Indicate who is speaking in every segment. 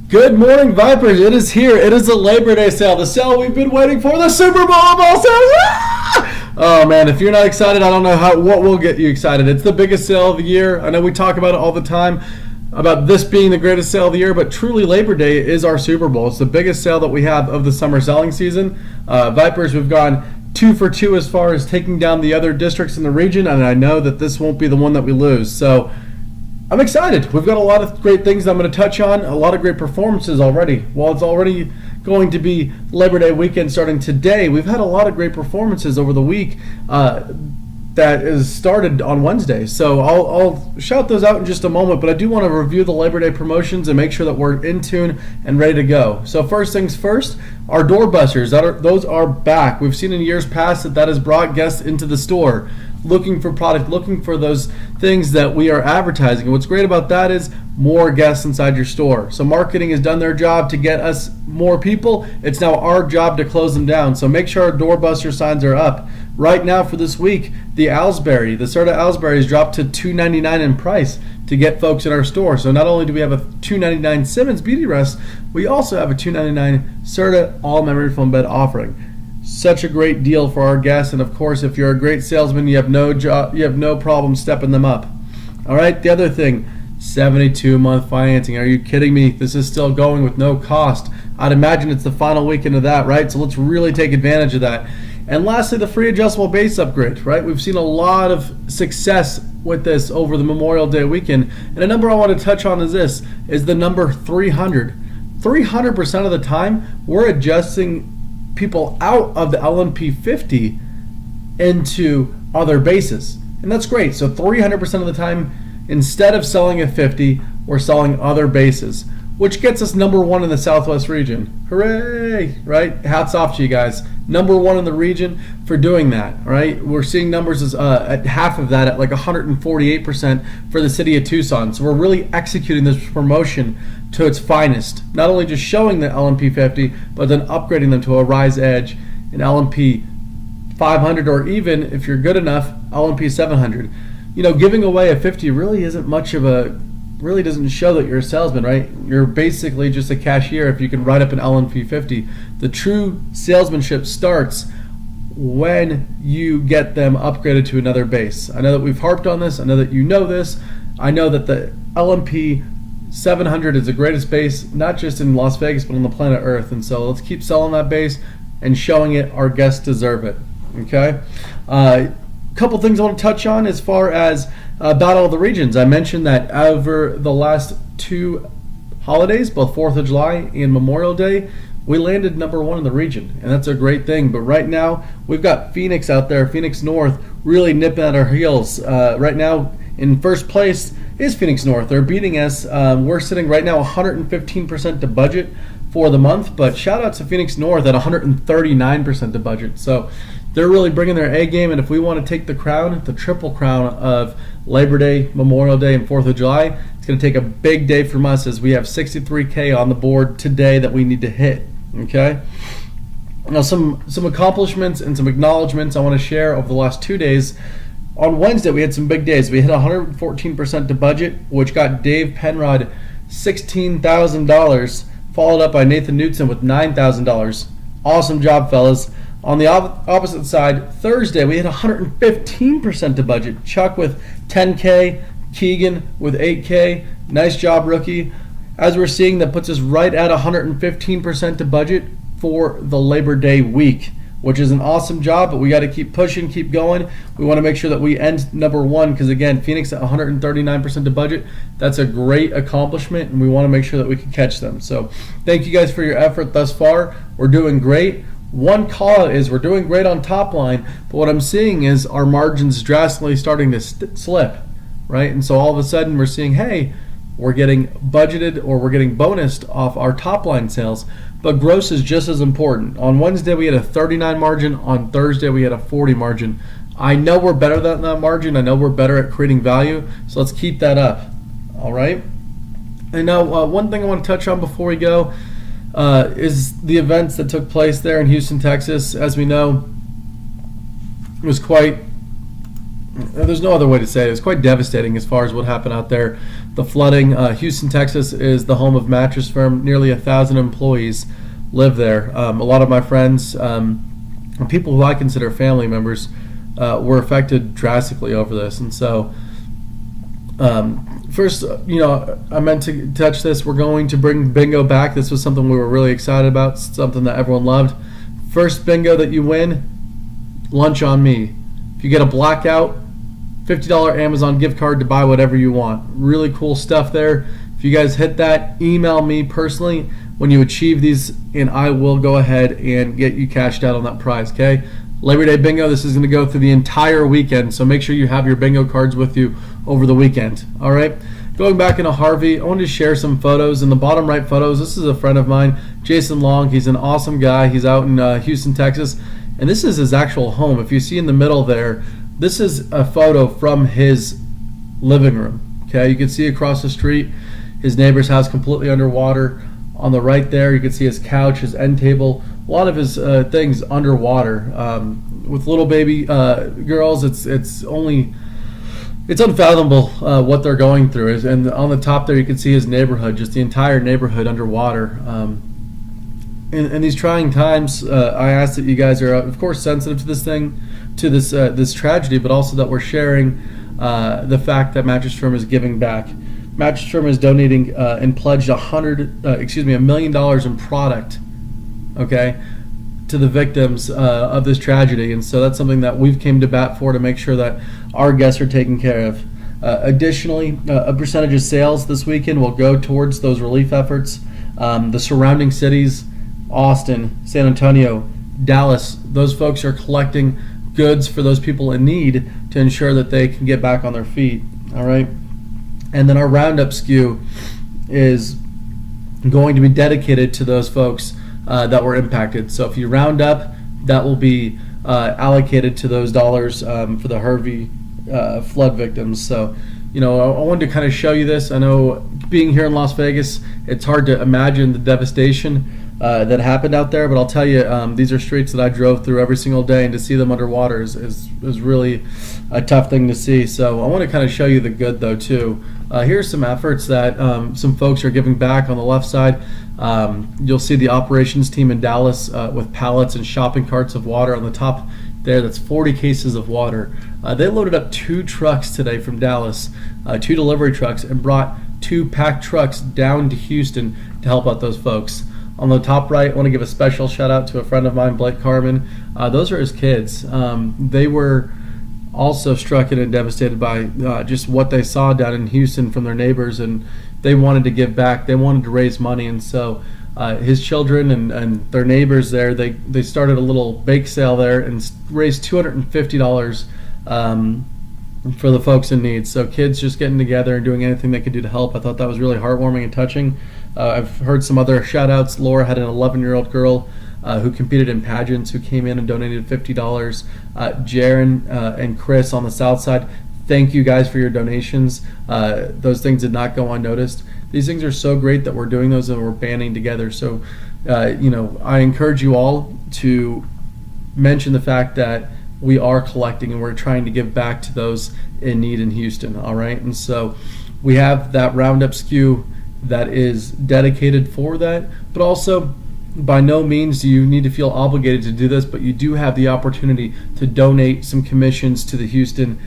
Speaker 1: Good morning, Vipers. It is here. It is the Labor Day sale, the sale we've been waiting for, the Super Bowl of all sales. Ah! Oh man, if you're not excited, I don't know what will get you excited. It's the biggest sale of the year. I know we talk about it all the time, about this being the greatest sale of the year, but truly Labor Day is our Super Bowl. It's the biggest sale that we have of the summer selling season. Vipers, we've gone 2 for 2 as far as taking down the other districts in the region, and I know that this won't be the one that we lose. So I'm excited. We've got a lot of great things that I'm going to touch on, a lot of great performances already. While it's already going to be Labor Day weekend starting today, we've had a lot of great performances over the week that is started on Wednesday. So I'll shout those out in just a moment, but I do want to review the Labor Day promotions and make sure that we're in tune and ready to go. So first things first, our doorbusters, those are back. We've seen in years past that has brought guests into the store looking for product, looking for those things that we are advertising. And what's great about that is more guests inside your store. So marketing has done their job to get us more people. It's now our job to close them down. So make sure our doorbuster signs are up. Right now for this week, the Serta Owlsbury has dropped to $2.99 in price to get folks in our store. So not only do we have a $2.99 Simmons Beauty Rest, we also have a $2.99 Serta all memory foam bed offering. Such a great deal for our guests, and of course, if you're a great salesman, you have no problem stepping them up. All right, the other thing, 72-month financing. Are you kidding me? This is still going with no cost. I'd imagine it's the final weekend of that, right? So let's really take advantage of that. And lastly, the free adjustable base upgrade, right? We've seen a lot of success with this over the Memorial Day weekend, and a number I want to touch on is the number 300. 300% of the time, we're adjusting people out of the LMP 50 into other bases, and that's great. So 300% of the time, instead of selling a 50, we're selling other bases, which gets us number 1 in the Southwest region. Hooray, right? Hats off to you guys. Number 1 in the region for doing that, right? We're seeing numbers as at half of that, at like 148% for the city of Tucson. So we're really executing this promotion to its finest. Not only just showing the LMP 50, but then upgrading them to a Rise Edge, an LMP 500, or even, if you're good enough, LMP 700. You know, giving away a 50 really doesn't show that you're a salesman, right? You're basically just a cashier if you can write up an LMP 50. The true salesmanship starts when you get them upgraded to another base. I know that we've harped on this. I know that you know this. I know that the LMP 700 is the greatest base, not just in Las Vegas, but on the planet Earth. And so let's keep selling that base and showing it. Our guests deserve it. Okay? Couple things I want to touch on as far as Battle of the Regions. I mentioned that over the last 2 holidays, both 4th of July and Memorial Day, we landed number 1 in the region, and that's a great thing. But right now, we've got Phoenix out there, Phoenix North, really nipping at our heels. Right now, in first place is Phoenix North. They're beating us. We're sitting right now 115% to budget for the month, but shout out to Phoenix North at 139% to budget. So they're really bringing their A game, and if we want to take the crown, the triple crown of Labor Day, Memorial Day, and 4th of July, it's going to take a big day from us, as we have $63K on the board today that we need to hit. Okay? Now some accomplishments and some acknowledgments I want to share over the last 2 days. On Wednesday, we had some big days. We hit 114% to budget, which got Dave Penrod $16,000, followed up by Nathan Knutson with $9,000. Awesome job, fellas. On the opposite side, Thursday, we hit 115% to budget. Chuck with 10K, Keegan with 8K. Nice job, rookie. As we're seeing, that puts us right at 115% to budget for the Labor Day week, which is an awesome job, but we got to keep pushing, keep going. We want to make sure that we end number 1, because again, Phoenix at 139% to budget, that's a great accomplishment, and we want to make sure that we can catch them. So thank you guys for your effort thus far. We're doing great. One call out is we're doing great on top line, but what I'm seeing is our margins drastically starting to slip, right? And so all of a sudden we're seeing, hey, we're getting budgeted or we're getting bonused off our top line sales, but gross is just as important. On Wednesday we had a 39 margin. On Thursday we had a 40 margin. I know we're better than that margin. I know we're better at creating value, so let's keep that up. All right. And now one thing I want to touch on before we go is the events that took place there in Houston, Texas. As we know, it was quite there's no other way to say it. It's quite devastating as far as what happened out there. The flooding. Houston, Texas is the home of Mattress Firm. Nearly 1,000 employees live there. A lot of my friends, people who I consider family members, were affected drastically over this. And so, first, I meant to touch this. We're going to bring bingo back. This was something we were really excited about, something that everyone loved. First bingo that you win, lunch on me. If you get a blackout, $50 Amazon gift card to buy whatever you want. Really cool stuff there. If you guys hit that, email me personally when you achieve these, and I will go ahead and get you cashed out on that prize, okay? Labor Day bingo, this is going to go through the entire weekend, so make sure you have your bingo cards with you over the weekend, all right? Going back into Harvey, I wanted to share some photos. In the bottom right photos, this is a friend of mine, Jason Long. He's an awesome guy. He's out in Houston, Texas, and this is his actual home. If you see in the middle there, this is a photo from his living room, okay? You can see across the street his neighbor's house completely underwater. On the right there, you can see his couch, his end table, a lot of his things underwater. With little baby girls, it's unfathomable what they're going through. And on the top there, you can see his neighborhood, just the entire neighborhood underwater. In these trying times, I ask that you guys are, of course, sensitive to this thing, to this tragedy, but also that we're sharing the fact that Mattress Firm is giving back. Mattress Firm is donating and pledged $1 million in product, okay, to the victims of this tragedy, and so that's something that we've came to bat for to make sure that our guests are taken care of. Additionally, a percentage of sales this weekend will go towards those relief efforts. The surrounding cities, Austin, San Antonio, Dallas, those folks are collecting goods for those people in need to ensure that they can get back on their feet, all right? And then our roundup SKU is going to be dedicated to those folks that were impacted. So if you round up, that will be allocated to those dollars for the Harvey flood victims. So, I wanted to kind of show you this. I know being here in Las Vegas, it's hard to imagine the devastation that happened out there, but I'll tell you, these are streets that I drove through every single day, and to see them underwater is really a tough thing to see. So I want to kind of show you the good, though, too. Here's some efforts that some folks are giving back. On the left side, you'll see the operations team in Dallas with pallets and shopping carts of water. On the top there, that's 40 cases of water. They loaded up 2 trucks today from Dallas, 2 delivery trucks, and brought 2 packed trucks down to Houston to help out those folks. On the top right, I want to give a special shout out to a friend of mine, Blake Carmen. Those are his kids. They were also struck and devastated by just what they saw down in Houston from their neighbors, and they wanted to give back. They wanted to raise money, and so his children and their neighbors there, they started a little bake sale there and raised $250 for the folks in need. So kids just getting together and doing anything they could do to help. I thought that was really heartwarming and touching. I've heard some other shout outs. Laura had an 11-year-old girl who competed in pageants who came in and donated $50. Jaron and Chris on the south side, thank you guys for your donations. Those things did not go unnoticed. These things are so great that we're doing those and we're banding together. So, I encourage you all to mention the fact that we are collecting and we're trying to give back to those in need in Houston, all right? And so we have that roundup SKU that is dedicated for that, but also by no means do you need to feel obligated to do this, but you do have the opportunity to donate some commissions to the Houston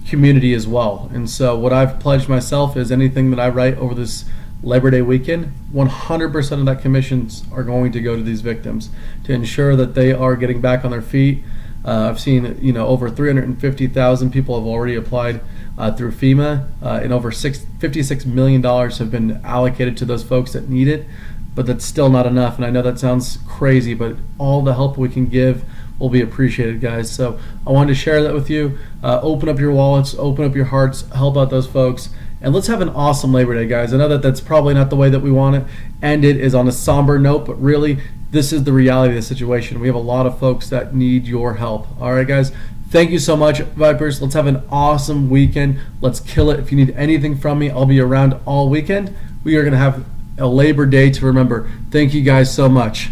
Speaker 1: community as well. And so what I've pledged myself is anything that I write over this Labor Day weekend, 100% of that commissions are going to go to these victims to ensure that they are getting back on their feet. I've seen, over 350,000 people have already applied through FEMA, and over $56 million have been allocated to those folks that need it, but that's still not enough. And I know that sounds crazy, but all the help we can give will be appreciated, guys. So I wanted to share that with you. Open up your wallets, open up your hearts, help out those folks, and let's have an awesome Labor Day, guys. I know that that's probably not the way that we want it, and it is on a somber note, but really, this is the reality of the situation. We have a lot of folks that need your help. All right, guys. Thank you so much, Vipers. Let's have an awesome weekend. Let's kill it. If you need anything from me, I'll be around all weekend. We are going to have a Labor Day to remember. Thank you guys so much.